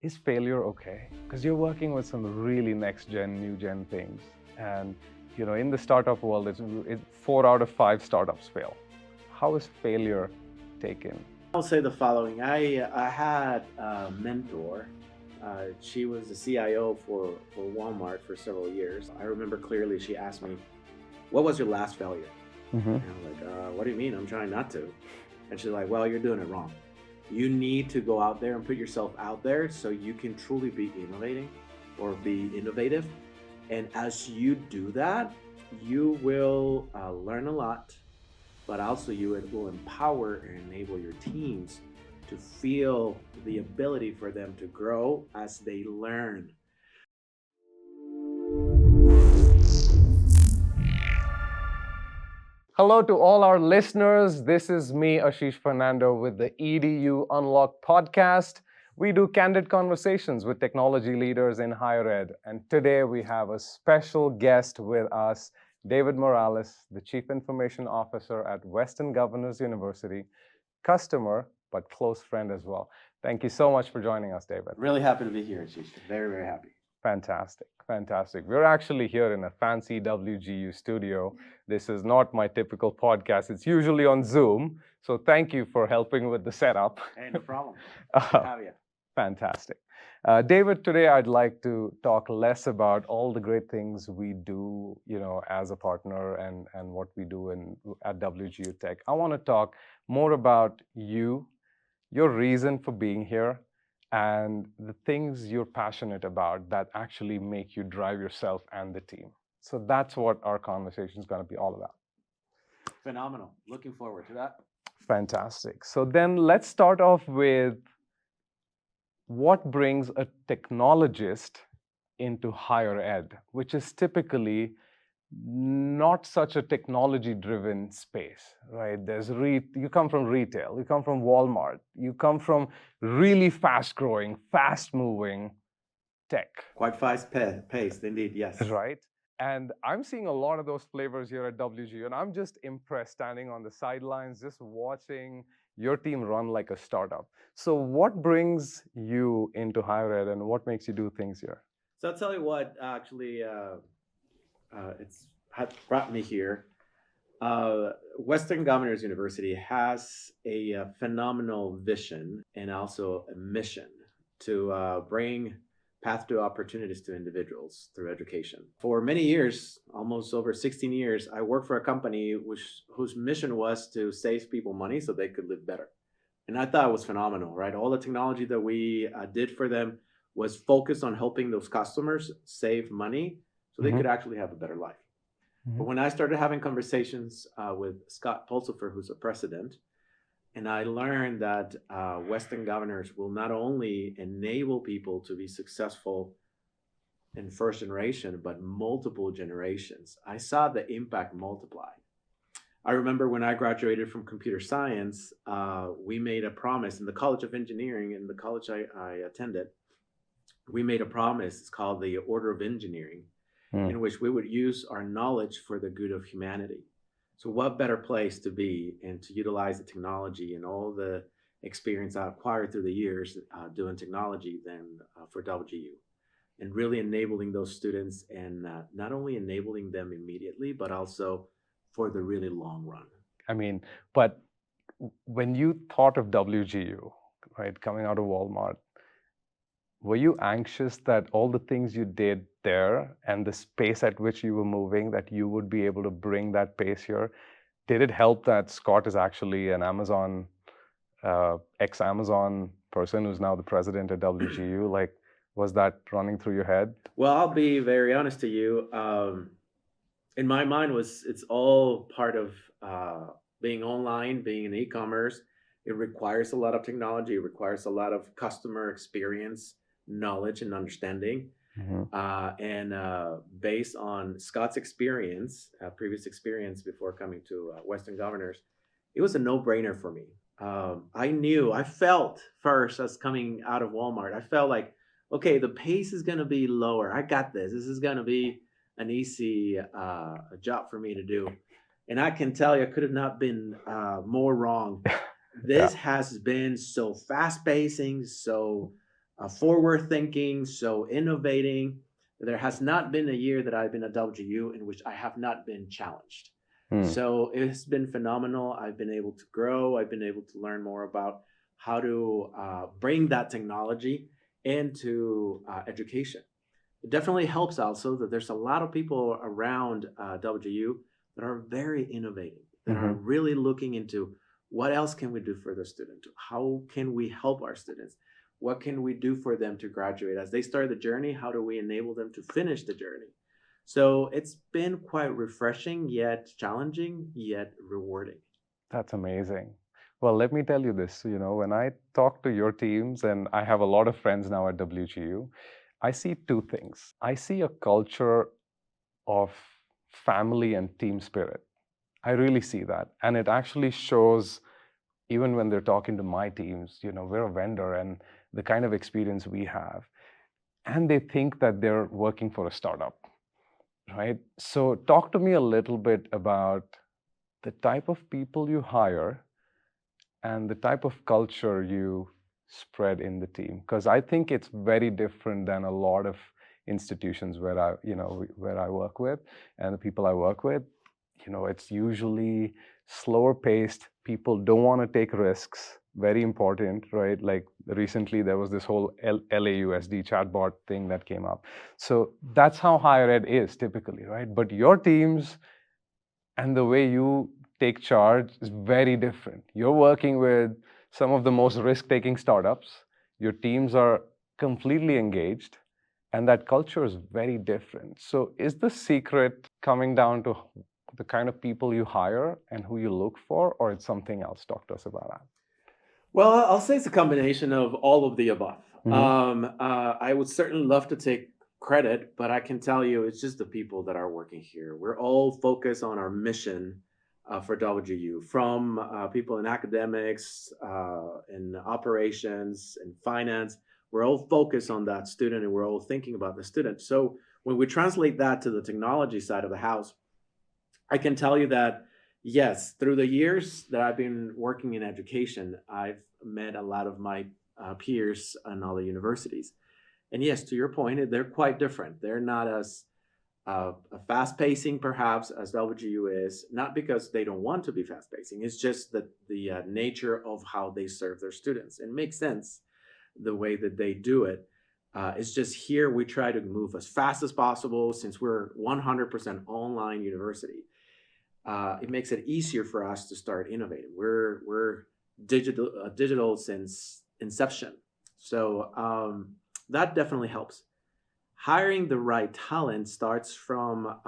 is failure okay? Because you're working with some really next gen, new gen things. And in the startup world, it's 4 out of 5 startups fail. How is failure taken? I'll say the following. I had a mentor. She was the CIO for Walmart for several years. I remember clearly she asked me, "What was your last failure?" Mm-hmm. And I'm like, "What do you mean? I'm trying not to." And she's like, "Well, you're doing it wrong. You need to go out there and put yourself out there so you can truly be innovating or be innovative. And as you do that, you will learn a lot, but also you will empower and enable your teams to feel the ability for them to grow as they learn." Hello to all our listeners. This is me, Ashish Fernando, with the EDU Unlocked podcast. We do candid conversations with technology leaders in higher ed. And today we have a special guest with us, David Morales, the Chief Information Officer at Western Governors University, customer, but close friend as well. Thank you so much for joining us, David. Really happy to be here, Ashish. Very, very happy. Fantastic, fantastic. We're actually here in a fancy WGU studio. This is not my typical podcast. It's usually on Zoom. So thank you for helping with the setup. Hey, no problem. Good to have you. Fantastic. David, today I'd like to talk less about all the great things we do, as a partner and what we do at WGU Tech. I want to talk more about you, your reason for being here, and the things you're passionate about that actually make you drive yourself and the team. So that's what our conversation is going to be all about. Phenomenal. Looking forward to that. Fantastic. So then let's start off with what brings a technologist into higher ed, which is typically not such a technology-driven space, right? You come from retail, you come from Walmart, you come from really fast-growing, fast-moving tech. Quite fast-paced, indeed, yes. Right? And I'm seeing a lot of those flavors here at WGU, and I'm just impressed standing on the sidelines, just watching your team run like a startup. So what brings you into higher ed, and what makes you do things here? So I'll tell you what, actually, it's brought me here. Western Governors University has a phenomenal vision and also a mission to bring path to opportunities to individuals through education. For many years, almost over 16 years, I worked for a company whose mission was to save people money so they could live better. And I thought it was phenomenal, right? All the technology that we did for them was focused on helping those customers save money so they could actually have a better life. But when I started having conversations with Scott Pulsifer, who's the president, and I learned that Western Governors will not only enable people to be successful in first generation, but multiple generations, I saw the impact multiply. I remember when I graduated from computer science, we made a promise in the College of Engineering, in the college I attended, we made a promise. It's called the Order of Engineering, in which we would use our knowledge for the good of humanity. So what better place to be and to utilize the technology and all the experience I acquired through the years doing technology than for WGU, and really enabling those students, and not only enabling them immediately, but also for the really long run. I mean, but when you thought of WGU, right, coming out of Walmart, were you anxious that all the things you did there and the space at which you were moving, that you would be able to bring that pace here? Did it help that Scott is actually an Amazon, ex-Amazon person who's now the president at WGU? Like, was that running through your head? Well, I'll be very honest to you. In my mind, it's all part of being online, being in e-commerce. It requires a lot of technology. It requires a lot of customer experience, knowledge, and understanding. And based on Scott's experience, previous experience before coming to Western Governors, it was a no-brainer for me. I felt first as coming out of Walmart, I felt like, okay, the pace is going to be lower. I got this. This is going to be an easy job for me to do. And I can tell you, I could have not been more wrong. This has been so fast-pacing, so forward thinking, so innovating. There has not been a year that I've been at WGU in which I have not been challenged. Hmm. So it's been phenomenal. I've been able to grow. I've been able to learn more about how to bring that technology into education. It definitely helps also that there's a lot of people around WGU that are very innovative, that are Hmm. really looking into what else can we do for the student? How can we help our students? What can we do for them to graduate? As they start the journey, how do we enable them to finish the journey? So it's been quite refreshing, yet challenging, yet rewarding. That's amazing. Well, let me tell you this, when I talk to your teams, and I have a lot of friends now at WGU, I see two things. I see a culture of family and team spirit. I really see that. And it actually shows even when they're talking to my teams, we're a vendor and the kind of experience we have. And they think that they're working for a startup, right? So talk to me a little bit about the type of people you hire and the type of culture you spread in the team, because I think it's very different than a lot of institutions where I work with, and the people I work with. It's usually slower paced. People don't want to take risks. Very important, right? Like recently there was this whole LAUSD chatbot thing that came up. So that's how higher ed is typically, right? But your teams and the way you take charge is very different. You're working with some of the most risk-taking startups. Your teams are completely engaged, and that culture is very different. So is the secret coming down to the kind of people you hire and who you look for, or it's something else? Talk to us about that. Well, I'll say it's a combination of all of the above. Mm-hmm. I would certainly love to take credit, but I can tell you it's just the people that are working here. We're all focused on our mission for WGU, from people in academics, in operations, in finance. We're all focused on that student and we're all thinking about the student. So when we translate that to the technology side of the house, I can tell you that yes, through the years that I've been working in education, I've met a lot of my peers in other universities. And yes, to your point, they're quite different. They're not as fast pacing, perhaps, as WGU is, not because they don't want to be fast pacing. It's just that the nature of how they serve their students. It makes sense the way that they do it. It's just here we try to move as fast as possible since we're 100% online university. It makes it easier for us to start innovating. We're digital since inception, so that definitely helps. Hiring the right talent starts from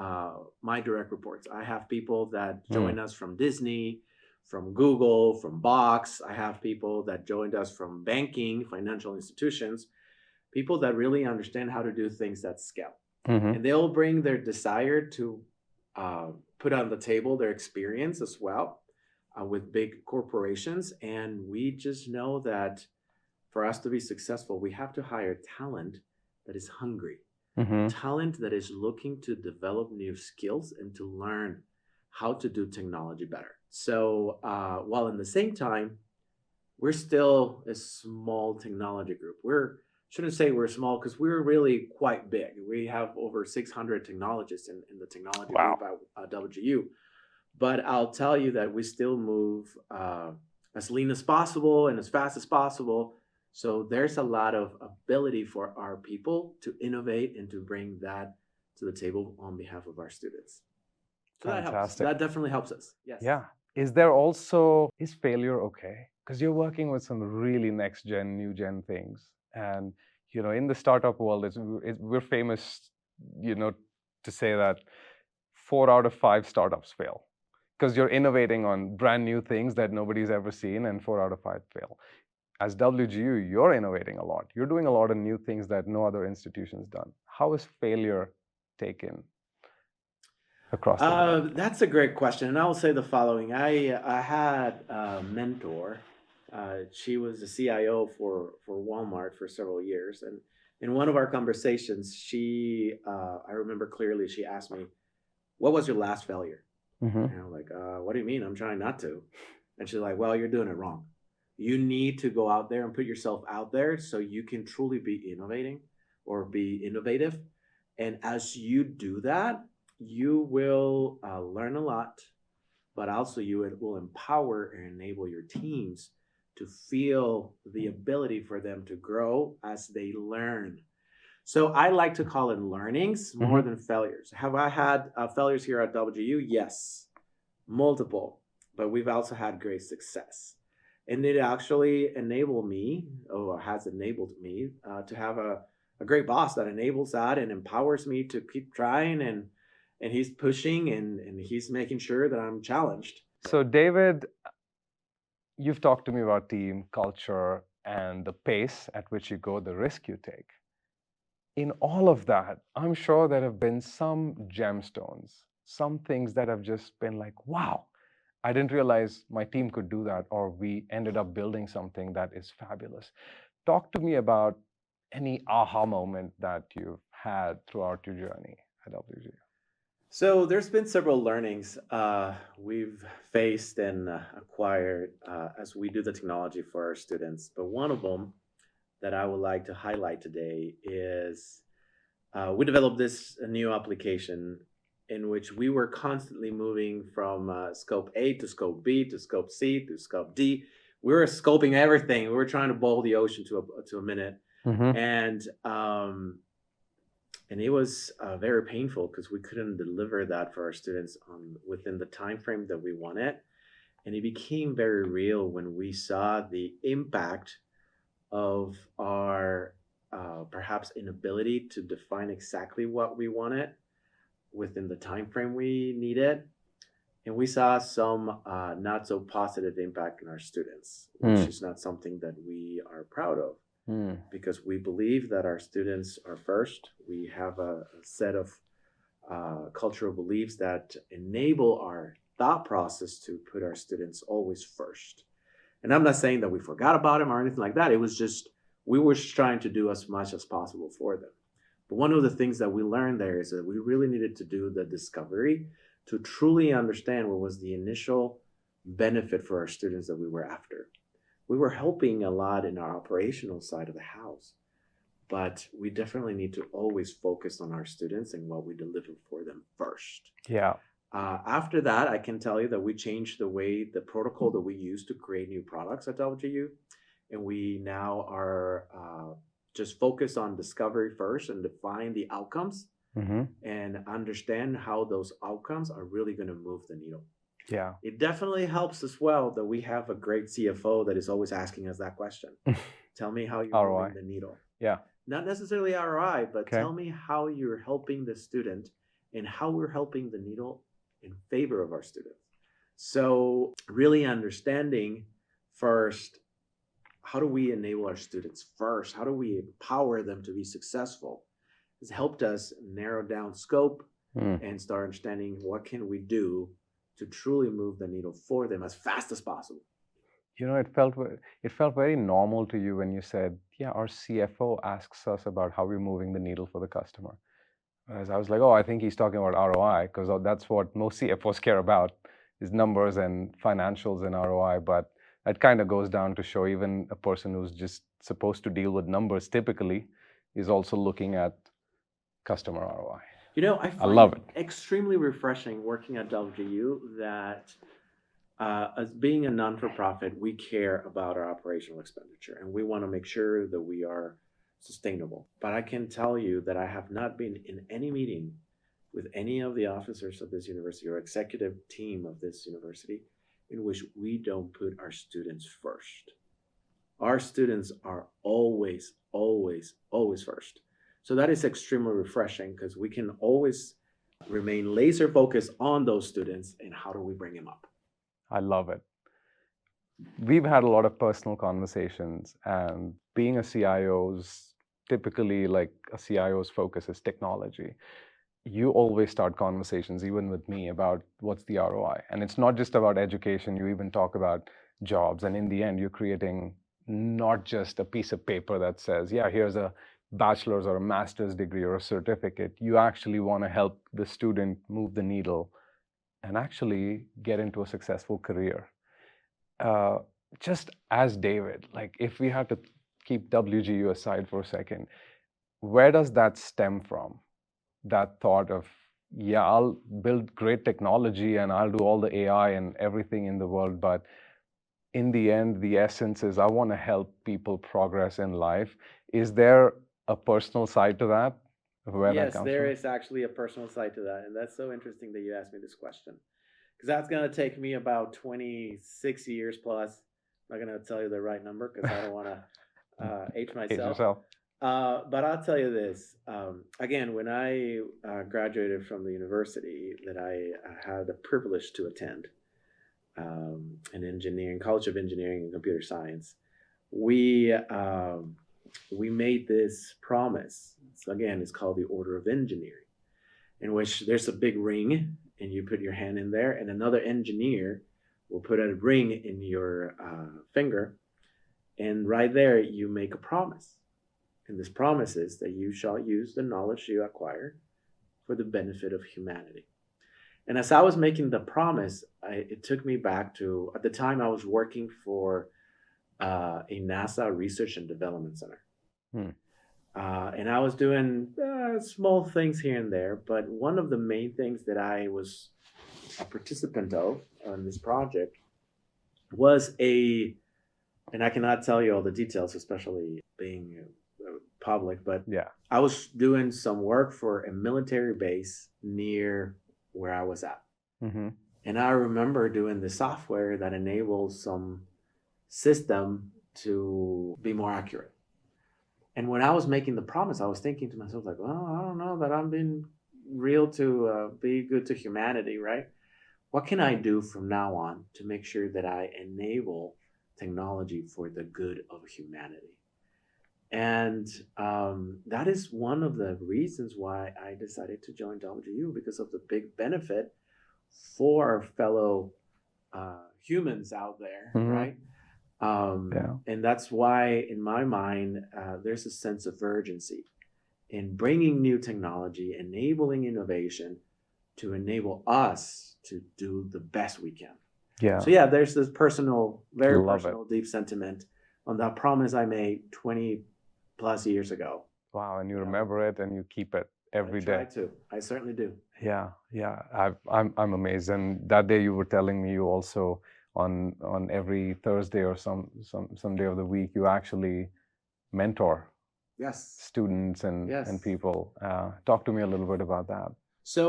my direct reports. I have people that Mm. join us from Disney, from Google, from Box. I have people that joined us from banking, financial institutions, people that really understand how to do things at scale, Mm-hmm. and they'll bring their desire to put on the table their experience as well with big corporations. And we just know that for us to be successful, we have to hire talent that is hungry, Mm-hmm. talent that is looking to develop new skills and to learn how to do technology better. So while in the same time, we're still a small technology group. We're shouldn't say we're small because we're really quite big. We have over 600 technologists in the technology Wow. group at WGU. But I'll tell you that we still move as lean as possible and as fast as possible. So there's a lot of ability for our people to innovate and to bring that to the table on behalf of our students. So that helps. Fantastic. That definitely helps us. Yes. Yeah. Is failure okay? Because you're working with some really next gen, new gen things. And, in the startup world, we're famous, you know, to say that 4 out of 5 startups fail because you're innovating on brand new things that nobody's ever seen, and 4 out of 5 fail. As WGU, you're innovating a lot. You're doing a lot of new things that no other institution's done. How is failure taken across the board? That's a great question, and I'll say the following: I had a mentor. She was the CIO for Walmart for several years, and in one of our conversations, I remember clearly she asked me, "What was your last failure?" Mm-hmm. And I'm like, "What do you mean? I'm trying not to." And she's like, "Well, you're doing it wrong." You need to go out there and put yourself out there so you can truly be innovating or be innovative. And as you do that, you will learn a lot, but also you will empower and enable your teams to feel the ability for them to grow as they learn. So I like to call it learnings more Mm-hmm. than failures. Have I had failures here at WGU? Yes, multiple, but we've also had great success. And it actually enabled me, or has enabled me, to have a great boss that enables that and empowers me to keep trying, and he's pushing, and he's making sure that I'm challenged. So, David, you've talked to me about team culture and the pace at which you go, the risk you take. In all of that, I'm sure there have been some gemstones, some things that have just been like, wow, I didn't realize my team could do that, or we ended up building something that is fabulous. Talk to me about any aha moment that you've had throughout your journey at WGU. So there's been several learnings we've faced and acquired as we do the technology for our students. But one of them that I would like to highlight today is we developed this new application in which we were constantly moving from scope A to scope B to scope C to scope D. We were scoping everything. We were trying to boil the ocean to a minute, Mm-hmm. and it was very painful because we couldn't deliver that for our students within the time frame that we wanted. And it became very real when we saw the impact of our perhaps inability to define exactly what we wanted within the time frame we needed. And we saw some not so positive impact on our students, which is not something that we are proud of, because we believe that our students are first. We have a set of cultural beliefs that enable our thought process to put our students always first. And I'm not saying that we forgot about them or anything like that. It was just we were trying to do as much as possible for them. But one of the things that we learned there is that we really needed to do the discovery to truly understand what was the initial benefit for our students that we were after. We were helping a lot in our operational side of the house, but we definitely need to always focus on our students and what we deliver for them first. Yeah. After that, I can tell you that we changed the protocol that we use to create new products at WGU, and we now are just focused on discovery first and define the outcomes and understand how those outcomes are really going to move the needle. Yeah. It definitely helps as well that we have a great CFO that is always asking us that question. Tell me how you're ROI. moving the needle. Yeah. Not necessarily ROI, but Okay. tell me how you're helping the student and how we're helping the needle in favor of our students. So really understanding first, how do we enable our students first? How do we empower them to be successful? Has helped us narrow down scope and start understanding what can we do to truly move the needle for them as fast as possible. You know, it felt very normal to you when you said, "Yeah, our CFO asks us about how we're moving the needle for the customer." Whereas I was like, "Oh, I think he's talking about ROI because that's what most CFOs care about is numbers and financials and ROI." But that kind of goes down to show even a person who's just supposed to deal with numbers typically is also looking at customer ROI. You know, I find love it. Extremely refreshing working at WGU that as being a non-for-profit, we care about our operational expenditure and we want to make sure that we are sustainable. But I can tell you that I have not been in any meeting with any of the officers of this university or executive team of this university in which we don't put our students first. Our students are always, always, always first. So that is extremely refreshing because we can always remain laser focused on those students and how do we bring them up. I love it. We've had a lot of personal conversations, and being a CIO's typically like a CIO's focus is technology. You always start conversations, even with me, about what's the ROI. And it's not just about education, you even talk about jobs. And in the end, you're creating not just a piece of paper that says, yeah, here's a bachelor's or a master's degree or a certificate. You actually want to help the student move the needle and actually get into a successful career. just as David, like if we had to keep WGU aside for a second, where does that stem from? That thought of, yeah, I'll build great technology and I'll do all the AI and everything in the world, but in the end, the essence is I want to help people progress in life. Is there a personal side to that, where that Yes, comes there from? is actually a personal side to that, and that's so interesting that you asked me this question because that's going to take me about 26 years plus. I'm not going to tell you the right number because I don't want to age Age myself. yourself. But I'll tell you this. Again, when I graduated from the university that I had the privilege to attend, an engineering college of engineering and computer science, we we made this promise. So again, it's called the Order of Engineering, in which there's a big ring, and you put your hand in there, and another engineer will put a ring in your finger, and right there you make a promise. And this promise is that you shall use the knowledge you acquire for the benefit of humanity. And as I was making the promise, it took me back to, at the time I was working for a NASA Research and Development Center. Hmm. And I was doing small things here and there, but one of the main things that I was a participant of on this project was and I cannot tell you all the details, especially being public, but Yeah. I was doing some work for a military base near where I was at. Mm-hmm. And I remember doing the software that enables some system to be more accurate. And when I was making the promise, I was thinking to myself, like, well, I don't know that I'm being real to be good to humanity, right? What can I do from now on to make sure that I enable technology for the good of humanity? And that is one of the reasons why I decided to join WGU, because of the big benefit for our fellow humans out there, Mm-hmm. right? Yeah. And that's why, in my mind, there's a sense of urgency in bringing new technology, enabling innovation to enable us to do the best we can. Yeah. So, yeah, there's this personal, very Love it. personal, deep sentiment on that promise I made 20 plus years ago. Wow, and you You know, remember it and you keep it every I try day. to. I certainly do. Yeah, yeah. I'm amazed. And that day you were telling me you also on every Thursday or some day of the week you actually mentor Yes. students and Yes. people. Talk to me a little bit about that. So,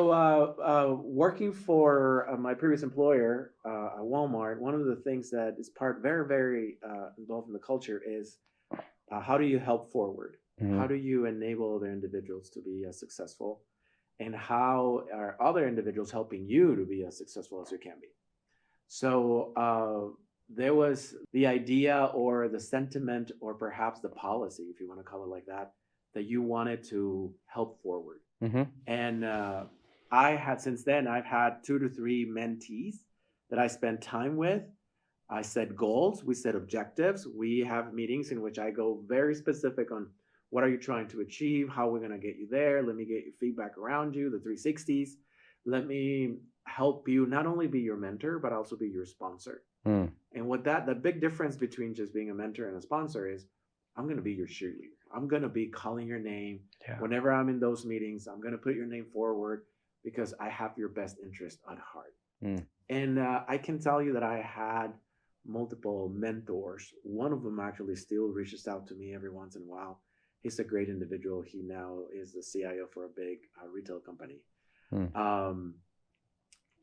working for my previous employer at Walmart, one of the things that is very, very involved in the culture is how do you help forward? Mhm. How do you enable other individuals to be as successful? And how are other individuals helping you to be as successful as you can be? So, there was the idea or the sentiment or perhaps the policy, if you want to call it like that you wanted to help forward. Mm-hmm. And I had, since then, I've had 2 to 3 mentees that I spent time with. I set goals, we set objectives, we have meetings in which I go very specific on what are you trying to achieve, how we're going to get you there, let me get you feedback around you, the 360s. Let me help you not only be your mentor, but also be your sponsor. Mm. And what the big difference between just being a mentor and a sponsor is, I'm going to be your cheerleader. I'm going to be calling your name. Yeah. Whenever I'm in those meetings, I'm going to put your name forward because I have your best interest at heart. Mm. And I can tell you that I had multiple mentors. One of them actually still reaches out to me every once in a while. He's a great individual. He now is the CIO for a big retail company. Mm.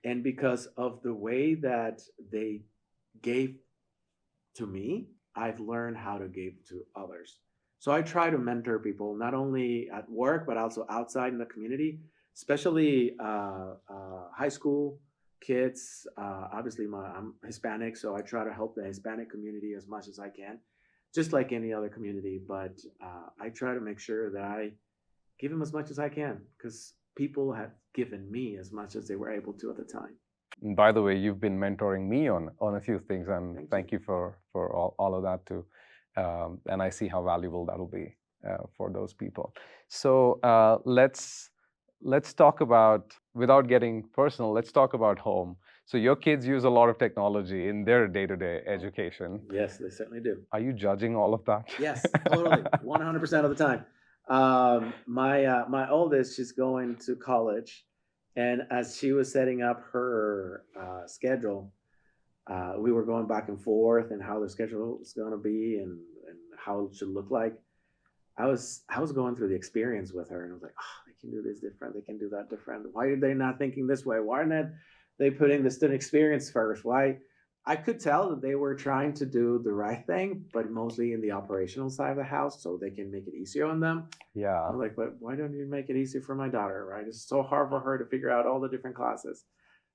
And because of the way that they gave to me, I've learned how to give to others. So I try to mentor people, not only at work, but also outside in the community, especially high school kids. Obviously, I'm Hispanic, so I try to help the Hispanic community as much as I can, just like any other community. But I try to make sure that I give them as much as I can, because people have given me as much as they were able to at the time. And by the way, you've been mentoring me on a few things, and Thank you for all of that too. And I see how valuable that'll be for those people. So let's talk about, without getting personal, let's talk about home. So your kids use a lot of technology in their day-to-day education. Yes, they certainly do. Are you judging all of that? Yes, totally, 100% of the time. My oldest, she's going to college, and as she was setting up her schedule, we were going back and forth and how the schedule was going to be and how it should look like. I was going through the experience with her, and I was like, oh, they can do this different, they can do that different. Why are they not thinking this way? Why aren't they putting the student experience first? Why? I could tell that they were trying to do the right thing, but mostly in the operational side of the house, so they can make it easier on them. Yeah. I'm like, but why don't you make it easy for my daughter? Right? It's so hard for her to figure out all the different classes.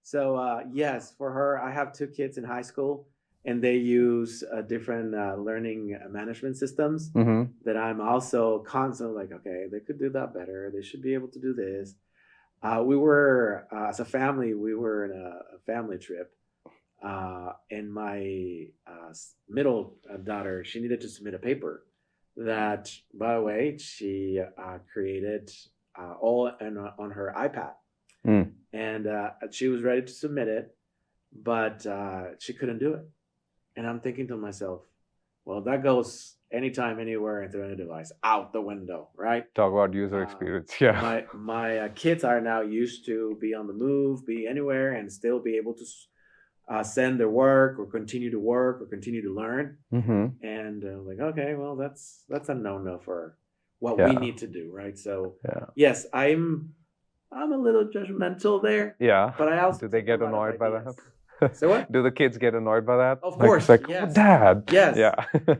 So yes, for her, I have 2 kids in high school, and they use different learning management systems Mm-hmm. that I'm also constantly like, okay, they could do that better. They should be able to do this. We were, as a family, we were in a family trip. And my middle daughter, she needed to submit a paper that, by the way, she created all on her iPad. Mm. And she was ready to submit it, but she couldn't do it. And I'm thinking to myself, well, that goes anytime, anywhere, and through any device, out the window, right? Talk about user experience. Yeah. My kids are now used to be on the move, be anywhere, and still be able to send their work or continue to work or continue to learn. Mm-hmm. And like, okay, well, that's a no-no for what Yeah. we need to do, right? So Yeah. yes, I'm a little judgmental there. Yeah. But I also Do they take a get lot of annoyed by ideas. that? So what? Do the kids get annoyed by that? Of Like, course, it's like, yes. oh, Dad. Yes. Yeah.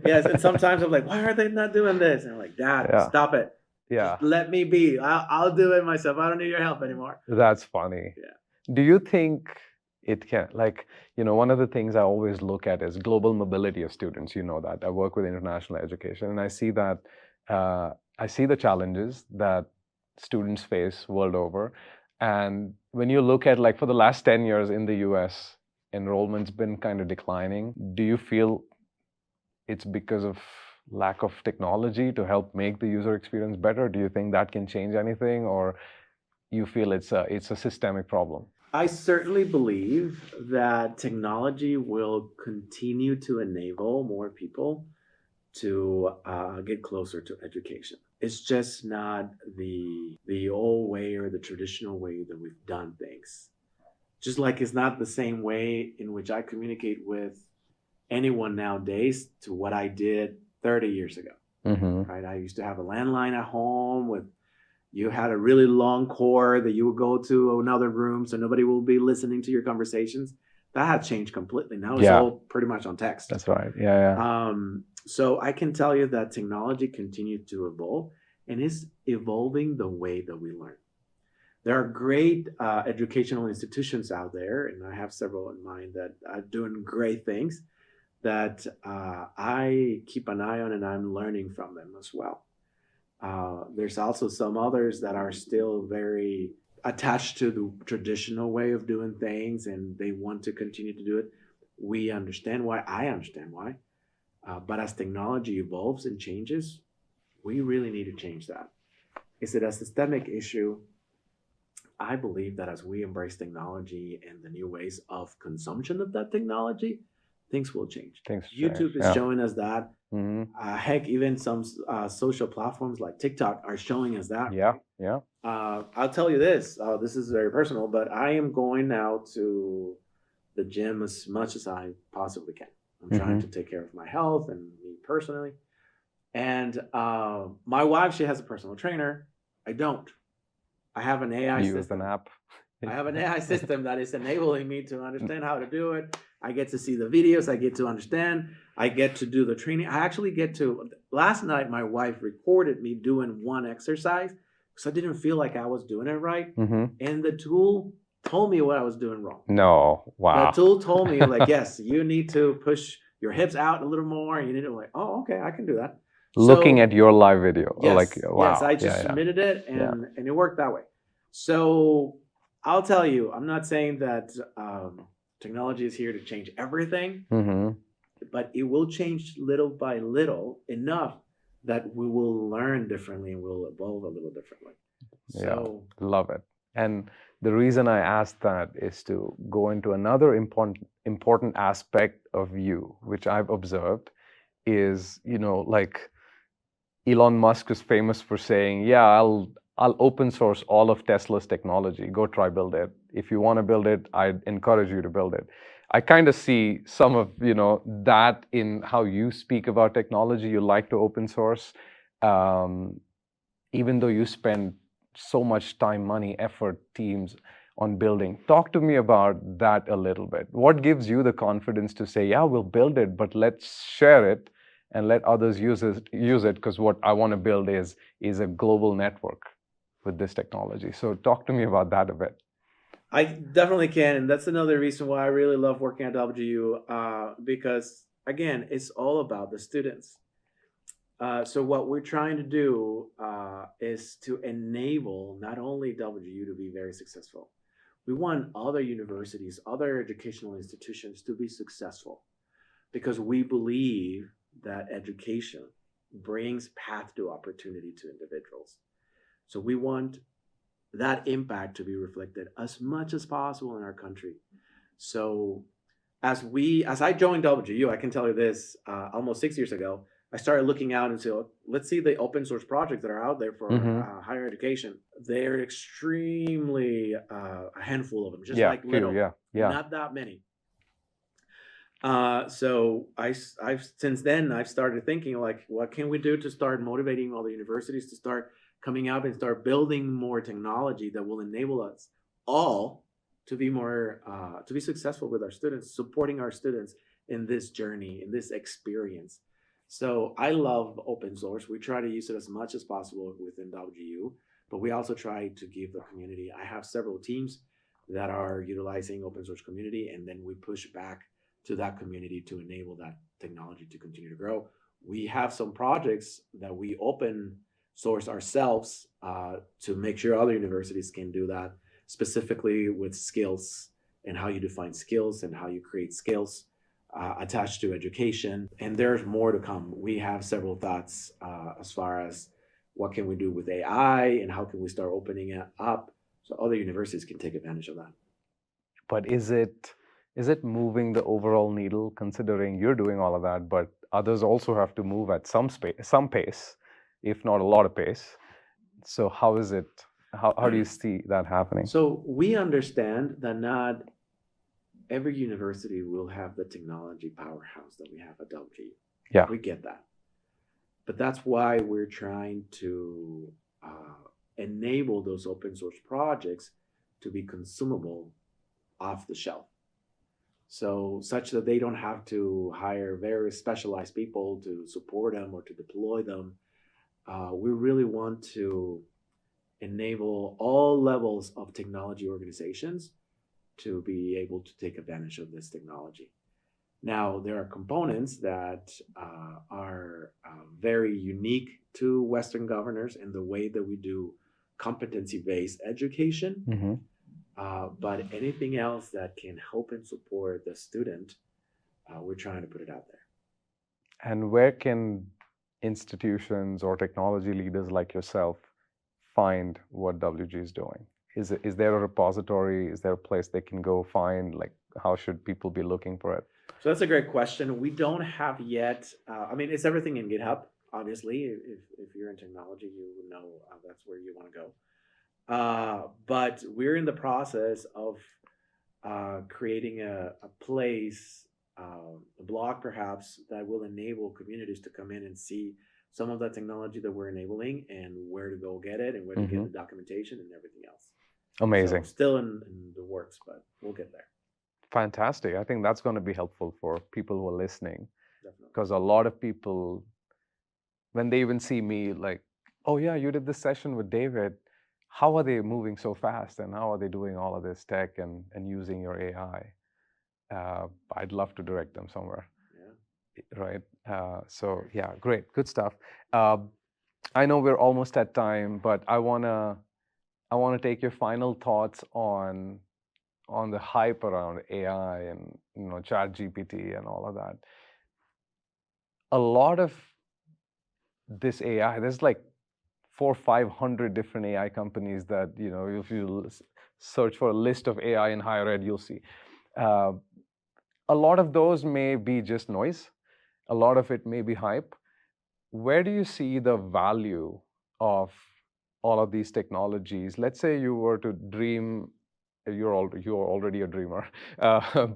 Yes, and sometimes I'm like, why are they not doing this? And I'm like, Dad, Yeah. stop it. Yeah. Just let me be. I'll do it myself. I don't need your help anymore. That's funny. Yeah. Do you think it can, like, one of the things I always look at is global mobility of students. You know that. I work with international education, and I see that, I see the challenges that students face world over. And when you look at, like, for the last 10 years in the US, enrollment's been kind of declining. Do you feel it's because of lack of technology to help make the user experience better? Do you think that can change anything, or you feel it's a systemic problem? I certainly believe that technology will continue to enable more people to get closer to education. It's just not the old way or the traditional way that we've done things. Just like it's not the same way in which I communicate with anyone nowadays to what I did 30 years ago. Mm-hmm. Right? I used to have a landline at home with, you had a really long cord that you would go to another room so nobody will be listening to your conversations. That had changed completely. Now it's all pretty much on text. That's right. Yeah. So I can tell you that technology continues to evolve and is evolving the way that we learn. There are great educational institutions out there, and I have several in mind that are doing great things that I keep an eye on, and I'm learning from them as well. There's also some others that are still very attached to the traditional way of doing things, and they want to continue to do it. We understand why. I understand why. But as technology evolves and changes, we really need to change that. Is it a systemic issue? I believe that as we embrace technology and the new ways of consumption of that technology, things will change. YouTube is showing us that. Mm-hmm. Heck, even some social platforms like TikTok are showing us that. Yeah. I'll tell you this. This is very personal, but I am going now to the gym as much as I possibly can. I'm trying to take care of my health and me personally. And my wife, she has a personal trainer. I don't. I have an AI system. You use an app. I have an AI system that is enabling me to understand how to do it. I get to see the videos. I get to understand. I get to do the training. I actually get to. Last night, my wife recorded me doing one exercise because I didn't feel like I was doing it right. Mm-hmm. And the tool told me what I was doing wrong. No, wow. The tool told me, like, yes, you need to push your hips out a little more. You need to, like, oh, okay, I can do that. Looking at your live video. Yes, like, wow. Yes, I just submitted it, and it worked that way. So I'll tell you, I'm not saying that technology is here to change everything, but it will change little by little enough that we will learn differently and we'll evolve a little differently. So, love it. And the reason I asked that is to go into another important aspect of you, which I've observed, is, like Elon Musk is famous for saying, "Yeah, I'll open source all of Tesla's technology. Go try build it. If you want to build it, I'd encourage you to build it." I kind of see some of that in how you speak about technology. You like to open source, um, even though you spend so much time, money, effort, teams on building. Talk to me about that a little bit. What gives you the confidence to say, "Yeah, we'll build it, but let's share it and let others use it because what I want to build is a global network with this technology." So talk to me about that a bit. I definitely can, and that's another reason why I really love working at WGU, because again, it's all about the students. So what we're trying to do is to enable not only WGU to be very successful, we want other universities, other educational institutions to be successful, because we believe that education brings path to opportunity to individuals. So we want that impact to be reflected as much as possible in our country. So as I joined WGU, I can tell you this: almost 6 years ago, I started looking out and say, let's see the open source projects that are out there for higher education. They're extremely a handful of them, just Yeah, like few, little, yeah. not that many. So I've since then I've started thinking, like, what can we do to start motivating all the universities to start coming up and start building more technology that will enable us all to be more to be successful with our students, supporting our students in this journey, in this experience. So I love open source. We try to use it as much as possible within WGU, but we also try to give the community. I have several teams that are utilizing open source community, and then we push back to that community to enable that technology to continue to grow. We have some projects that we open source ourselves to make sure other universities can do that, specifically with skills and how you define skills and how you create skills attached to education. And there's more to come. We have several thoughts as far as what can we do with AI and how can we start opening it up so other universities can take advantage of that. But is it moving the overall needle, considering you're doing all of that, but others also have to move at some pace, if not a lot of pace? So how is it? How do you see that happening? So we understand that not every university will have the technology powerhouse that we have at WGU. Yeah. We get that. But that's why we're trying to enable those open source projects to be consumable off the shelf. So such that they don't have to hire very specialized people to support them or to deploy them. We really want to enable all levels of technology organizations to be able to take advantage of this technology. Now, there are components that are very unique to Western governors in the way that we do competency-based education. Mm-hmm. But anything else that can help and support the student, we're trying to put it out there. And where can institutions or technology leaders like yourself find what WG is doing? Is there a repository? Is there a place they can go find? Like, how should people be looking for it? So that's a great question. We don't have yet. I mean, it's everything in GitHub. Obviously, if you're in technology, you know that's where you want to go. But we're in the process of creating a place, a blog perhaps, that will enable communities to come in and see some of the technology that we're enabling and where to go get it and where to get the documentation and everything else. Amazing. So still in the works, but we'll get there. Fantastic. I think that's going to be helpful for people who are listening. Definitely. Because a lot of people, when they even see me, like, "Oh yeah, you did this session with David. How are they moving so fast? And how are they doing all of this tech and using your AI?" I'd love to direct them somewhere. Yeah. Right. So yeah, great, good stuff. I know we're almost at time, but I wanna take your final thoughts on the hype around AI and ChatGPT and all of that. A lot of this AI, there's like 400-500 different AI companies that, if you search for a list of AI in higher ed, you'll see. Uh, a lot of those may be just noise. A lot of it may be hype. Where do you see the value of all of these technologies? Let's say you were to dream, you're already a dreamer,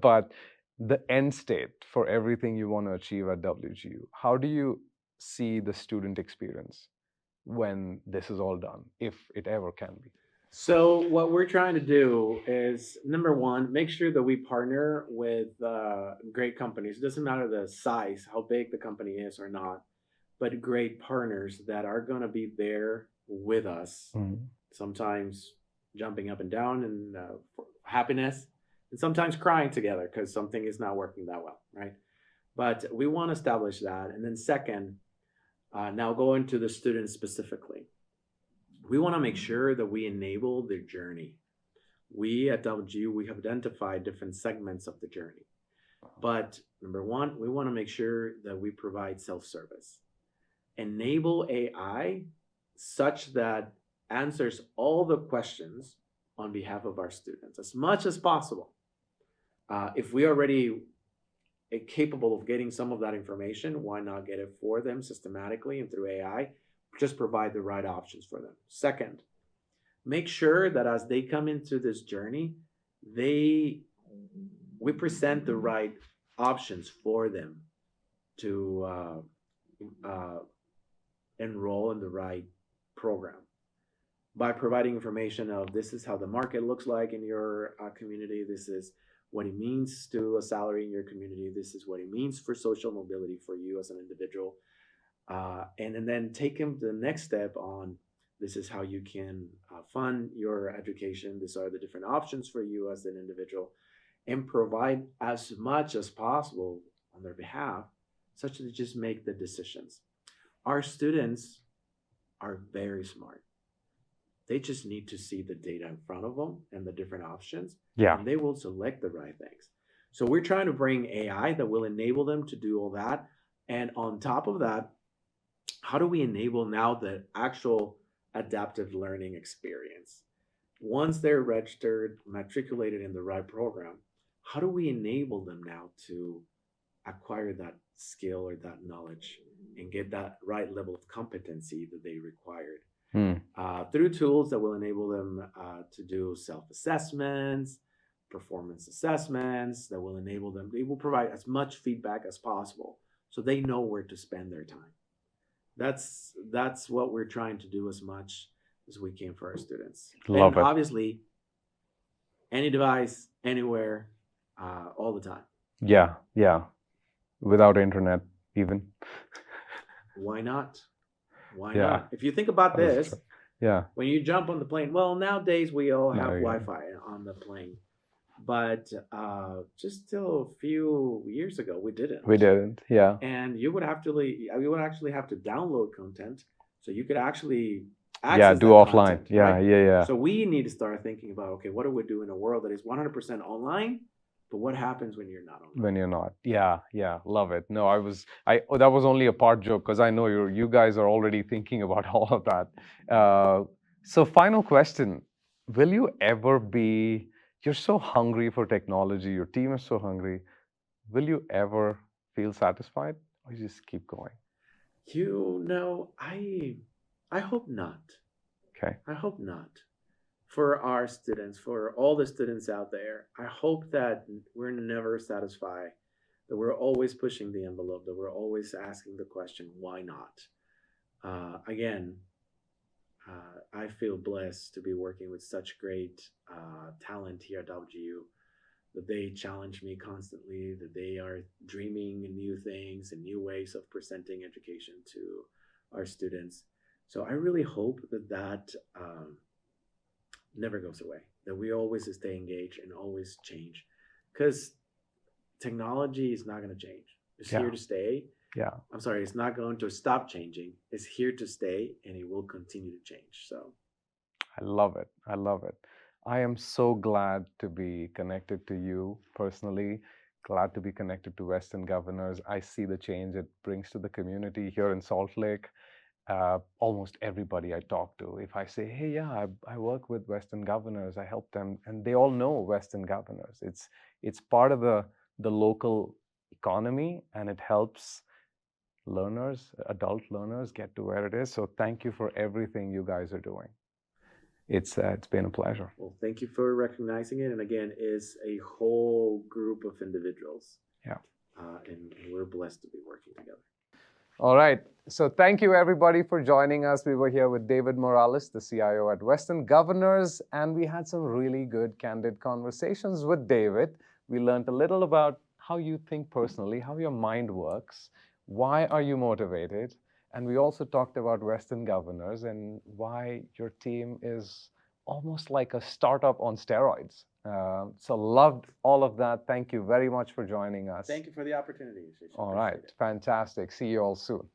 but the end state for everything you want to achieve at WGU, how do you see the student experience when this is all done, if it ever can be? So what we're trying to do is, number one, make sure that we partner with great companies. It doesn't matter the size, how big the company is or not, but great partners that are going to be there with us. Mhm. Sometimes jumping up and down in happiness, and sometimes crying together because something is not working that well, right? But we want to establish that. And then second, now going to the students specifically, we want to make sure that we enable their journey. We at WGU, we have identified different segments of the journey. But number one, we want to make sure that we provide self-service. Enable AI such that answers all the questions on behalf of our students as much as possible. If we already capable of getting some of that information, why not get it for them systematically and through AI? Just provide the right options for them. Second, make sure that as they come into this journey, we present the right options for them to enroll in the right program by providing information of this is how the market looks like in your community. This is what it means to a salary in your community. This is what it means for social mobility for you as an individual. And then take them to the next step on this is how you can fund your education. These are the different options for you as an individual, and provide as much as possible on their behalf, such that they just make the decisions. Our students are very smart. They just need to see the data in front of them and the different options, Yeah. and they will select the right things. So we're trying to bring AI that will enable them to do all that. And on top of that, how do we enable now the actual adaptive learning experience? Once they're registered, matriculated in the right program, how do we enable them now to acquire that skill or that knowledge and get that right level of competency that they required? Through tools that will enable them to do self-assessments, performance assessments, that will enable them, they will provide as much feedback as possible so they know where to spend their time. That's what we're trying to do as much as we can for our students. Love And it. obviously, any device, anywhere, all the time. Yeah, yeah. Without internet, even. Why not? Why Yeah. not? If you think about That's this, Yeah. when you jump on the plane, well, nowadays we all No, have yeah. Wi-Fi on the plane, but just till a few years ago, we didn't. We didn't. Yeah. And you would actually have to download content so you could actually Yeah, access do that offline. content, Yeah, right? yeah, yeah. So we need to start thinking about, okay, what do we do in a world that is 100% online, but what happens when you're not online? When you're not. Yeah, yeah. Love it. No, that was only a part joke because I know you guys are already thinking about all of that. So final question. Will you ever be, you're so hungry for technology, your team is so hungry. Will you ever feel satisfied or you just keep going? You know, I hope not. Okay. I hope not. For our students, for all the students out there, I hope that we're never satisfied, that we're always pushing the envelope, that we're always asking the question, why not? Again, I feel blessed to be working with such great talent here at WGU, that they challenge me constantly, that they are dreaming new things and new ways of presenting education to our students. So I really hope that never goes away, that we always stay engaged and always change, because technology is not going to change. It's Yeah. here to stay. Yeah. I'm sorry, it's not going to stop changing. It's here to stay, and it will continue to change. So I love it. I love it. I am so glad to be connected to you personally, glad to be connected to Western Governors. I see the change it brings to the community here in Salt Lake. almost everybody I talk to, if I say, hey, yeah, I work with Western governors, I help them, and they all know Western governors. It's part of the local economy, and it helps learners, adult learners, get to where it is. So thank you for everything you guys are doing. It's been a pleasure. Well, thank you for recognizing it. And again, is a whole group of individuals. Yeah. And we're blessed to be working together. All right. So thank you, everybody, for joining us. We were here with David Morales, the CIO at Western Governors, and we had some really good, candid conversations with David. We learned a little about how you think personally, how your mind works, why are you motivated, and we also talked about Western Governors and why your team is almost like a startup on steroids. So loved all of that. Thank you very much for joining us. Thank you for the opportunity. All right, fantastic. See you all soon.